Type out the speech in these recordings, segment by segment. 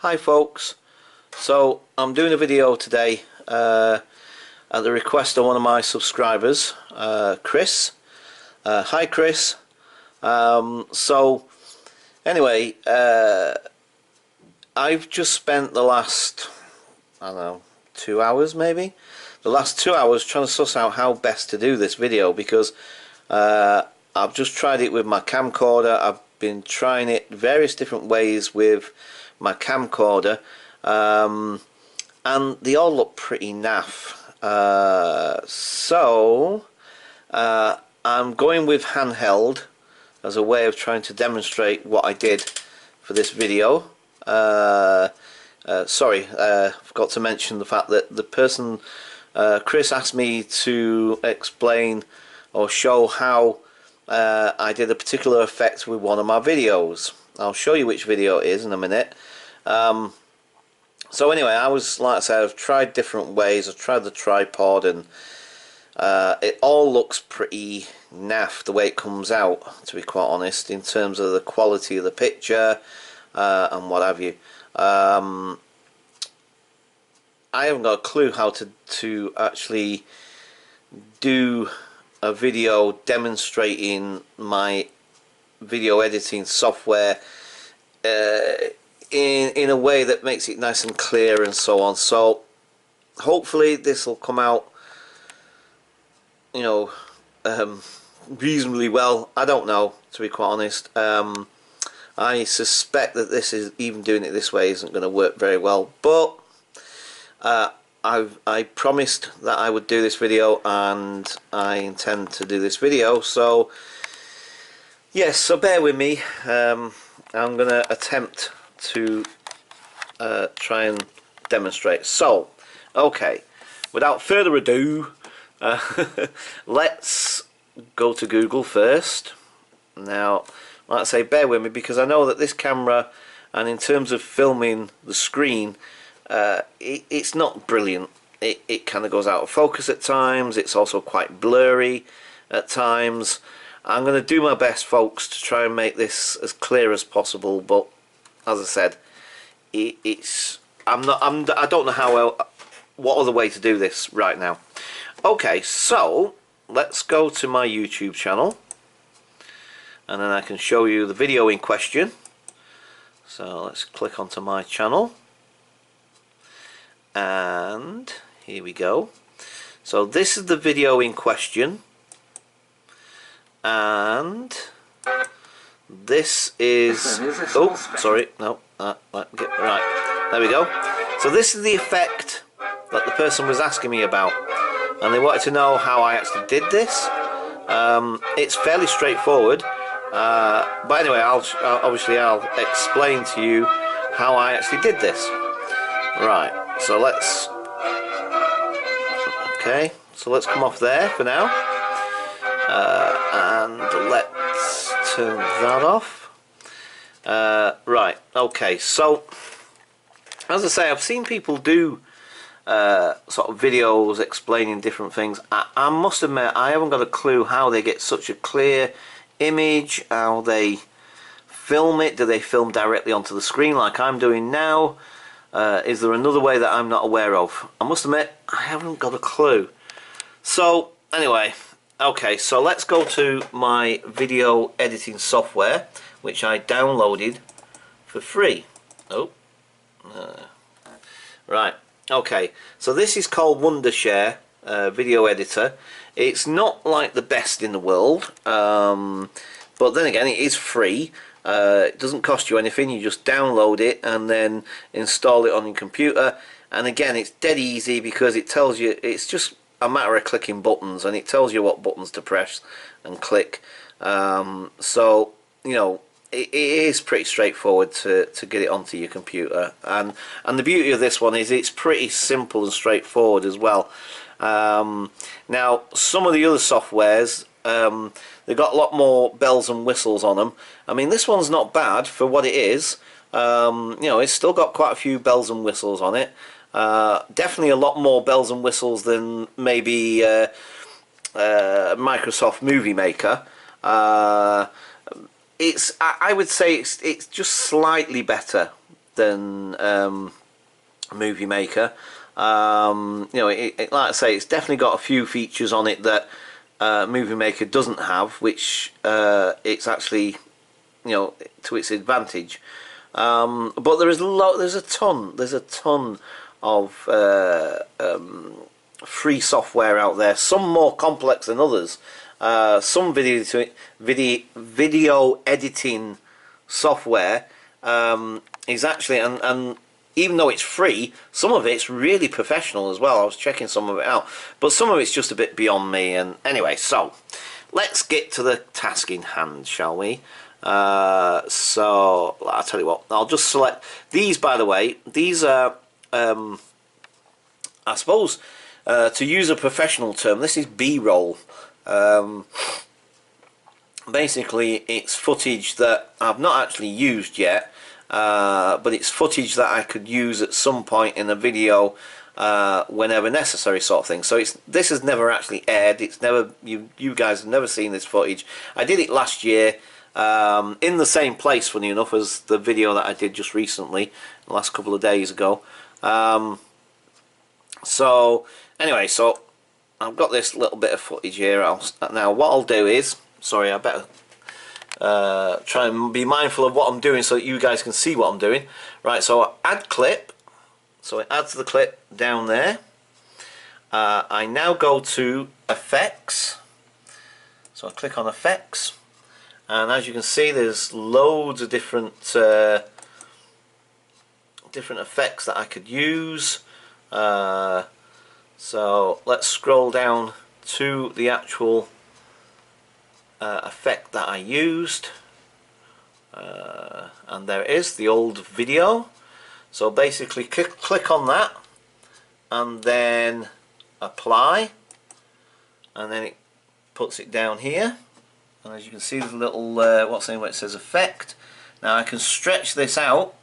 Hi folks, so I'm doing a video today at the request of one of my subscribers, Chris. Hi Chris. So anyway, I've just spent the last, I don't know, 2 hours maybe? The last 2 hours trying to suss out how best to do this video, because I've just tried it with my camcorder. I've been trying it various different ways with my camcorder, and they all look pretty naff. So I'm going with handheld as a way of trying to demonstrate what I did for this video. Sorry, forgot to mention the fact that the person, Chris, asked me to explain or show how I did a particular effect with one of my videos. I'll show you which video it is in a minute. So anyway, like I said, I've tried different ways. I've tried the tripod, and it all looks pretty naff the way it comes out, to be quite honest, in terms of the quality of the picture and what have you. I haven't got a clue how to actually do a video demonstrating my video editing software in a way that makes it nice and clear and so on. So hopefully this will come out, you know, reasonably well. I don't know, to be quite honest. I suspect that this is, even doing it this way, isn't going to work very well, but I promised that I would do this video, and I intend to do this video. So yes, so bear with me. I'm going to attempt to try and demonstrate. So okay, without further ado, let's go to Google first. Now, like I say, bear with me, because I know that this camera, and in terms of filming the screen, it's not brilliant. It kind of goes out of focus at times. It's also quite blurry at times. I'm going to do my best, folks, to try and make this as clear as possible, but as I said, I don't know what other way to do this right now. Okay, so let's go to my YouTube channel, and then I can show you the video in question. So let's click onto my channel, and here we go. So this is the video in question, and this is, oh sorry, no, right, there we go. So this is the effect that the person was asking me about, and they wanted to know how I actually did this. It's fairly straightforward, but anyway, I'll explain to you how I actually did this. Right, so let's come off there for now, and let's turn that off. Right, okay, so as I say, I've seen people do sort of videos explaining different things. I must admit, I haven't got a clue how they get such a clear image, how they film it. Do they film directly onto the screen like I'm doing now? Is there another way that I'm not aware of? I must admit, I haven't got a clue. So anyway, okay, so let's go to my video editing software, which I downloaded for free. Right, okay, so this is called Wondershare video editor. It's not like the best in the world, but then again, it is free. It doesn't cost you anything. You just download it and then install it on your computer, and again, it's dead easy, because it tells you, it's just a matter of clicking buttons, and it tells you what buttons to press and click. So you know, it is pretty straightforward to get it onto your computer, and the beauty of this one is it's pretty simple and straightforward as well. Now, some of the other softwares, they've got a lot more bells and whistles on them. I mean, this one's not bad for what it is. You know, it's still got quite a few bells and whistles on it. Definitely a lot more bells and whistles than maybe Microsoft Movie Maker. I would say it's just slightly better than Movie Maker. You know, like I say, it's definitely got a few features on it that Movie Maker doesn't have, which it's actually, you know, to its advantage. But there's a ton of free software out there. Some more complex than others. Some video editing software is actually, and even though it's free, some of it's really professional as well. I was checking some of it out, but some of it's just a bit beyond me. And anyway, so let's get to the task in hand, shall we? So I'll tell you what, I'll just select these. By the way, these are I suppose to use a professional term, this is B-roll. Basically it's footage that I've not actually used yet, but it's footage that I could use at some point in a video whenever necessary, sort of thing. So this has never actually aired. It's never, you guys have never seen this footage. I did it last year in the same place, funny enough, as the video that I did just recently, the last couple of days ago. So anyway, so I've got this little bit of footage here. Now what I'll do is, sorry, I better try and be mindful of what I'm doing so that you guys can see what I'm doing. Right, so add clip, so it adds the clip down there. I now go to effects, so I click on effects, and as you can see there's loads of different effects that I could use. So let's scroll down to the actual effect that I used, and there it is, the old video. So basically click on that and then apply, and then it puts it down here, and as you can see there's a little what's in where it says effect. Now I can stretch this out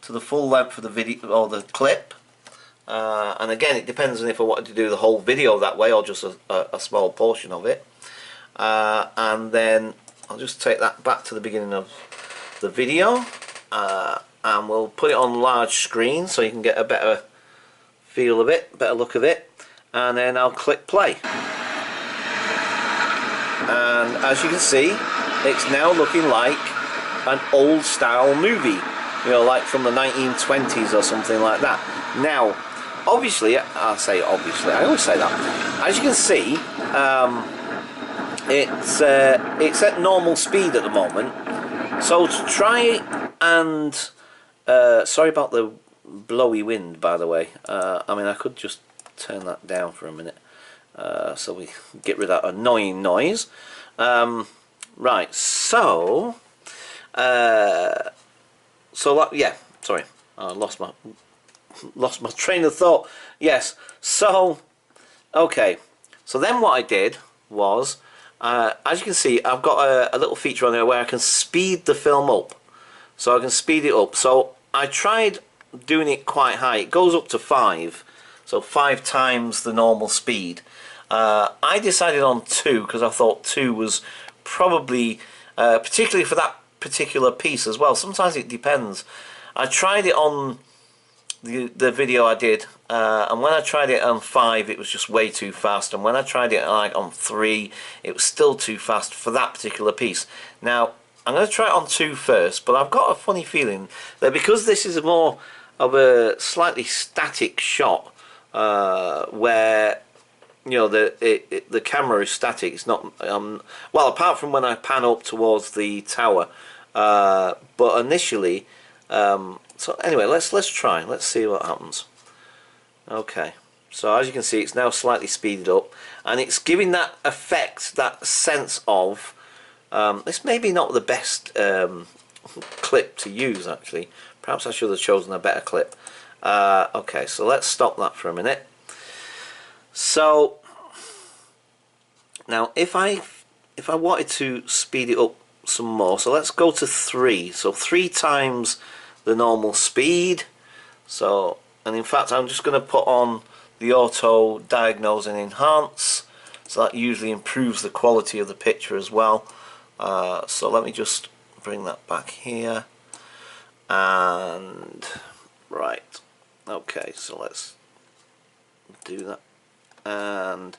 to the full length of the video or the clip, and again it depends on if I wanted to do the whole video that way or just a small portion of it. And then I'll just take that back to the beginning of the video, and we'll put it on large screen so you can get a better feel of it, better look of it, and then I'll click play. And as you can see, it's now looking like an old style movie, you know, like from the 1920s or something like that. Now obviously, I say obviously, I always say that, as you can see, it's at normal speed at the moment. So to try and sorry about the blowy wind, by the way. I mean, I could just turn that down for a minute so we get rid of that annoying noise. Right, so yeah, sorry, I lost my train of thought. Yes, so okay, so then what I did was, as you can see, I've got a little feature on there where I can speed the film up. So I can speed it up. So I tried doing it quite high. It goes up to 5, so 5 times the normal speed. I decided on 2 because I thought 2 was probably, particularly for that particular piece as well. Sometimes it depends. I tried it on the video I did, and when I tried it on 5 it was just way too fast, and when I tried it like on 3 it was still too fast for that particular piece. Now I'm going to try it on 2 first, but I've got a funny feeling that because this is more of a slightly static shot, where you know the camera is static, it's not well, apart from when I pan up towards the tower, but initially so anyway, let's try. Let's see what happens. Okay, so as you can see, it's now slightly speeded up, and it's giving that effect, that sense of this may be not the best clip to use actually. Perhaps I should have chosen a better clip. Okay, so let's stop that for a minute. So now if I wanted to speed it up some more, so let's go to 3. So 3 times the normal speed. So, and in fact I'm just going to put on the auto diagnose and enhance, so that usually improves the quality of the picture as well. So let me just bring that back here, and Okay, so let's do that, and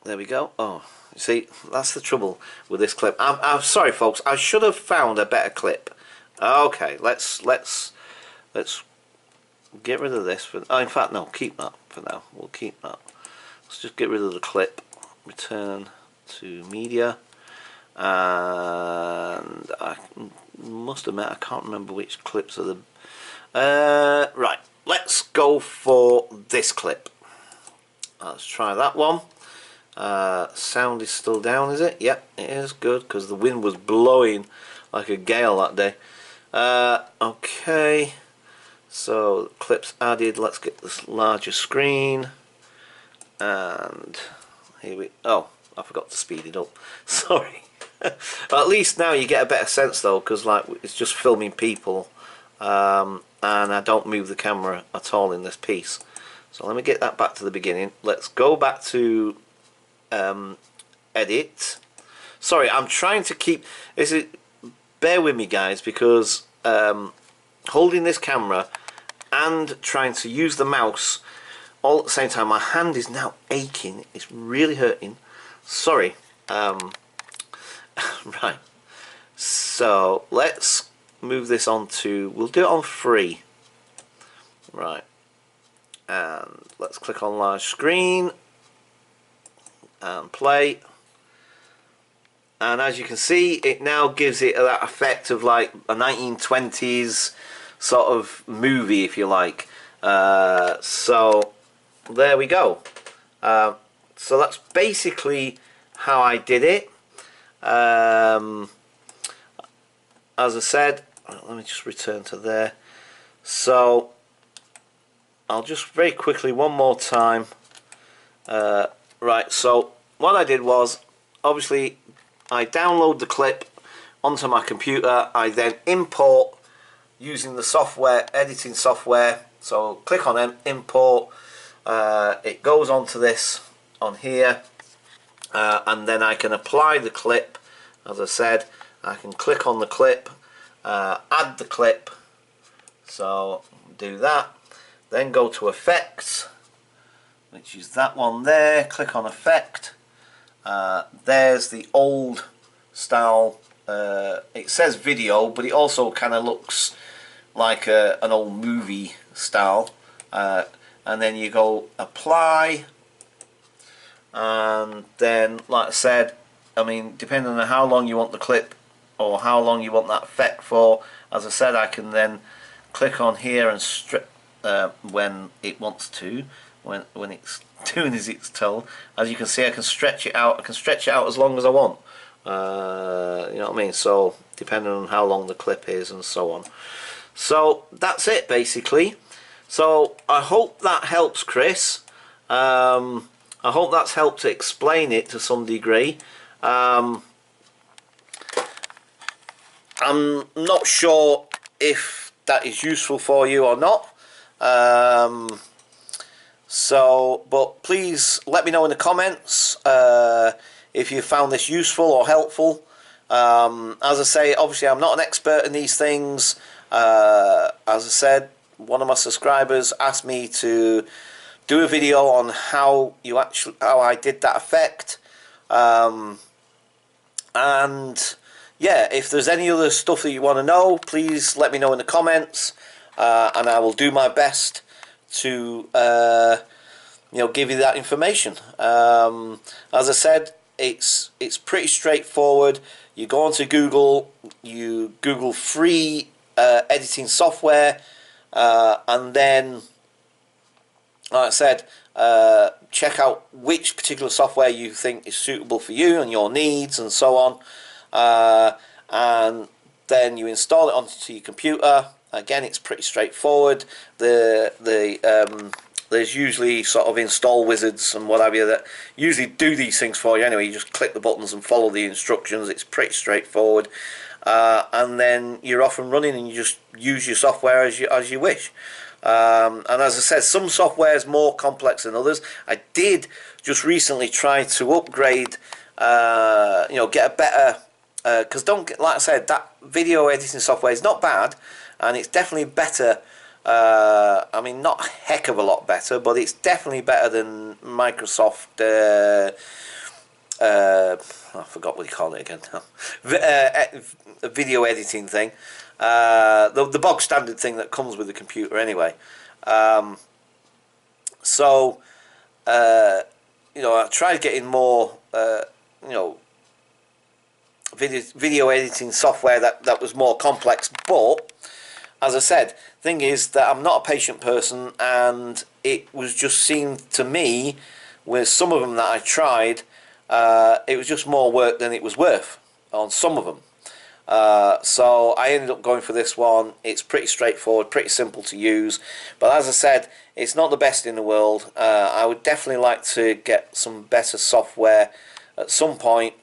there we go. Oh, you see, that's the trouble with this clip. I'm sorry, folks. I should have found a better clip. Okay, let's get rid of this. In fact, no, keep that for now. We'll keep that. Let's just get rid of the clip. Return to media, and I must admit I can't remember which clips are the. Right, let's go for this clip. Let's try that one. Sound is still down, is it? Yep, it is. Good, because the wind was blowing like a gale that day. Okay, so clips added. Let's get this larger screen, and here we. Oh, I forgot to speed it up. Sorry. At least now you get a better sense though, because like it's just filming people, and I don't move the camera at all in this piece. So let me get that back to the beginning. Let's go back to edit. Sorry, I'm trying to keep. Bear with me, guys, because holding this camera and trying to use the mouse all at the same time, my hand is now aching. It's really hurting. Sorry. Right. So let's move this on to. We'll do it on free. Right. And let's click on large screen and play. And as you can see, it now gives it that effect of like a 1920s sort of movie, if you like. So there we go. So that's basically how I did it. As I said, let me just return to there. So I'll just very quickly one more time. Right, so what I did was, obviously I download the clip onto my computer. I then import using the software, editing software. So click on import. It goes onto this on here, and then I can apply the clip. As I said, I can click on the clip, add the clip. So do that. Then go to effects, which is that one there. Click on effect. There's the old style. It says video, but it also kind of looks like an old movie style. And then you go apply, and then, like I said, I mean, depending on how long you want the clip or how long you want that effect for, as I said, I can then click on here and when it wants to, when it's doing as it's told. As you can see, I can stretch it out. I can stretch it out as long as I want. You know what I mean? So depending on how long the clip is and so on. So that's it basically. So I hope that helps, Chris. I hope that's helped to explain it to some degree. I'm not sure if that is useful for you or not. But please let me know in the comments if you found this useful or helpful. As I say, obviously I'm not an expert in these things. As I said, one of my subscribers asked me to do a video on how I did that effect. And yeah, if there's any other stuff that you want to know, please let me know in the comments, and I will do my best to give you that information. As I said, it's pretty straightforward. You go onto Google, you Google free editing software, and then, like I said, check out which particular software you think is suitable for you and your needs and so on, and then you install it onto your computer. Again, it's pretty straightforward. There's usually sort of install wizards and what have you that usually do these things for you anyway. You just click the buttons and follow the instructions. It's pretty straightforward, and then you're off and running, and you just use your software as you wish. And as I said, some software is more complex than others. I did just recently try to upgrade, get a better, because like I said, that video editing software is not bad, and it's definitely better I mean, not a heck of a lot better, but it's definitely better than Microsoft. I forgot what you call it again now. A video editing thing. The bog standard thing that comes with the computer anyway. So, you know, I tried getting more, you know, video editing software that was more complex, but as I said, thing is that I'm not a patient person, and it was just seemed to me with some of them that I tried, it was just more work than it was worth on some of them. So I ended up going for this one. It's pretty straightforward, pretty simple to use, but as I said, it's not the best in the world. I would definitely like to get some better software at some point,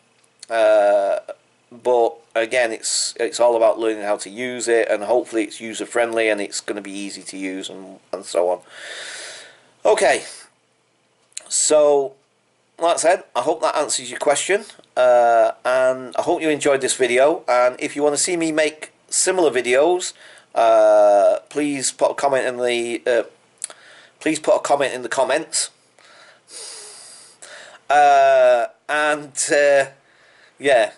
but again, it's all about learning how to use it, and hopefully it's user friendly and it's going to be easy to use, and so on. Okay, so like I said, I hope that answers your question, and I hope you enjoyed this video. And if you want to see me make similar videos, please put a comment in the comments. Yeah.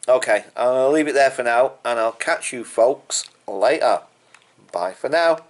Okay, I'll leave it there for now, and I'll catch you folks later. Bye for now.